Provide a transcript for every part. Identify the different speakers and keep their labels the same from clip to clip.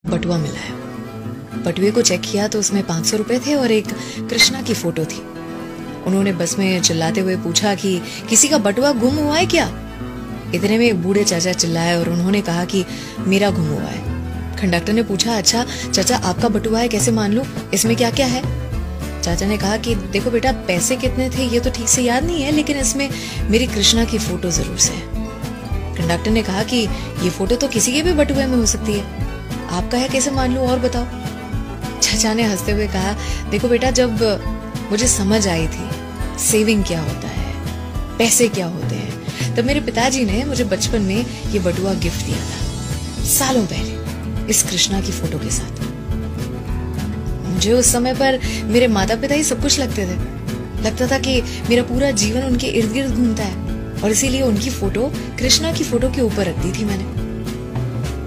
Speaker 1: बटुआ मिला है। बटुए को चेक किया तो उसमें 500 रुपए थे और एक कृष्णा की फोटो थी। उन्होंने बस में चिल्लाते हुए पूछा कि किसी का बटुआ गुम हुआ है क्या? इतने में एक बूढ़े चाचा चिल्लाए और उन्होंने कहा कि मेरा गुम हुआ है। कंडक्टर ने पूछा, अच्छा चाचा आपका बटुआ है, कैसे मान लूं, इसमें क्या क्या है? चाचा ने कहा कि देखो बेटा, पैसे कितने थे ये तो ठीक से याद नहीं है, लेकिन इसमें मेरी कृष्णा की फोटो जरूर से है। कंडक्टर ने कहा कि ये फोटो तो किसी के भी बटुए में हो सकती है, आपका है कैसे मान लूं और बताओ। चाचा ने हंसते हुए कहा, देखो बेटा, जब मुझे समझ आई थी सेविंग क्या होता है, पैसे क्या होते हैं, तब मेरे पिताजी ने मुझे बचपन में ये बटुआ गिफ्ट दिया था, सालों पहले, इस कृष्णा की फोटो के साथ। मुझे उस समय पर मेरे माता पिता ही सब कुछ लगते थे। लगता था कि मेरा पूरा जीवन उनके इर्द गिर्द घूमता है और इसीलिए उनकी फोटो कृष्णा की फोटो के ऊपर रख दी थी मैंने।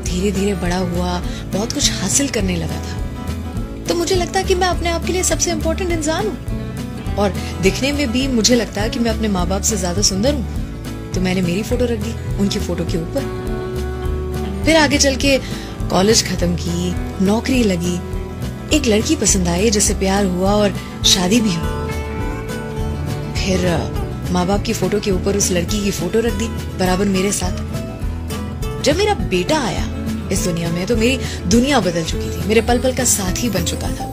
Speaker 1: धीरे धीरे बड़ा हुआ, बहुत कुछ हासिल करने लगा था, तो मुझे लगता कि मैं अपने आप के लिए सबसे इम्पोर्टेंट इंसान हूँ और दिखने में भी मुझे लगता कि मैं अपने माँ बाप से ज्यादा सुंदर हूँ, तो मैंने मेरी फोटो रख दी उनकी फोटो के ऊपर। फिर आगे चल के कॉलेज खत्म की, नौकरी लगी, एक लड़की पसंद आई जिससे प्यार हुआ और शादी भी हुई। फिर माँ बाप की फोटो के ऊपर उस लड़की की फोटो रख दी बराबर मेरे साथ। जब मेरा बेटा आया इस दुनिया में तो मेरी दुनिया बदल चुकी थी, मेरे पल पल का साथी बन चुका था।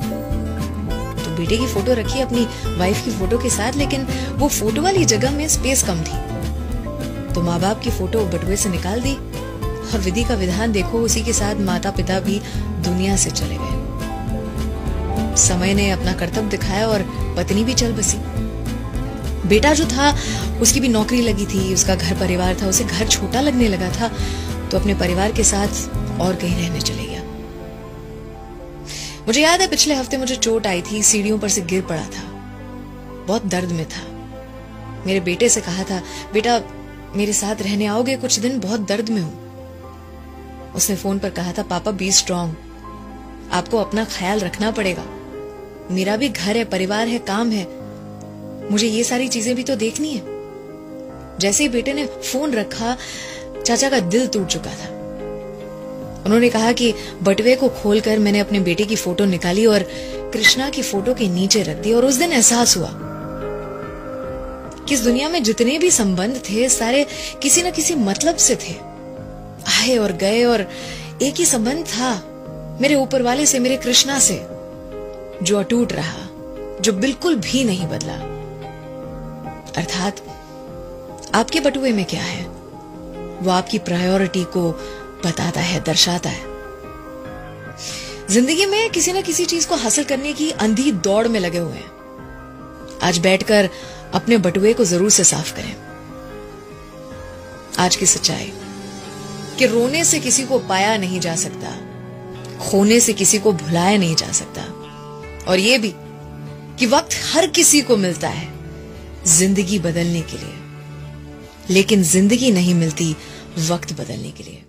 Speaker 1: तो बेटे की फोटो रखी अपनी वाइफ की फोटो के साथ, लेकिन वो फोटो वाली जगह में स्पेस कम थी, तो माँ बाप की फोटो बटुए से निकाल दी और विधि का विधान देखो, उसी के साथ माता पिता भी दुनिया से चले गए। समय ने अपना कर्तव्य दिखाया और पत्नी भी चल बसी। बेटा जो था उसकी भी नौकरी लगी थी, उसका घर परिवार था, उसे घर छोटा लगने लगा था, तो अपने परिवार के साथ और कहीं रहने चले गया। मुझे याद है पिछले हफ्ते मुझे चोट आई थी, सीढ़ियों पर से गिर पड़ा था, बहुत दर्द में था। मेरे बेटे से कहा था, बेटा मेरे साथ रहने आओगे कुछ दिन, बहुत दर्द में हूं। उसने फोन पर कहा था, पापा बी स्ट्रॉन्ग, आपको अपना ख्याल रखना पड़ेगा, मेरा भी घर है, परिवार है, काम है, मुझे ये सारी चीजें भी तो देखनी है। जैसे ही बेटे ने फोन रखा, चाचा का दिल टूट चुका था। उन्होंने कहा कि बटुए को खोलकर मैंने अपने बेटे की फोटो निकाली और कृष्णा की फोटो के नीचे रख दी, और उस दिन एहसास हुआ कि इस दुनिया में जितने भी संबंध थे सारे किसी न किसी मतलब से थे, आए और गए, और एक ही संबंध था मेरे ऊपर वाले से, मेरे कृष्णा से, जो अटूट रहा, जो बिल्कुल भी नहीं बदला। अर्थात आपके बटुए में क्या है वो आपकी प्रायोरिटी को बताता है, दर्शाता है। जिंदगी में किसी न किसी चीज को हासिल करने की अंधी दौड़ में लगे हुए हैं। आज बैठकर अपने बटुए को जरूर से साफ करें। आज की सच्चाई कि रोने से किसी को पाया नहीं जा सकता, खोने से किसी को भुलाया नहीं जा सकता, और ये भी कि वक्त हर किसी को मिलता है जिंदगी बदलने के लिए, लेकिन जिंदगी नहीं मिलती वक्त बदलने के लिए।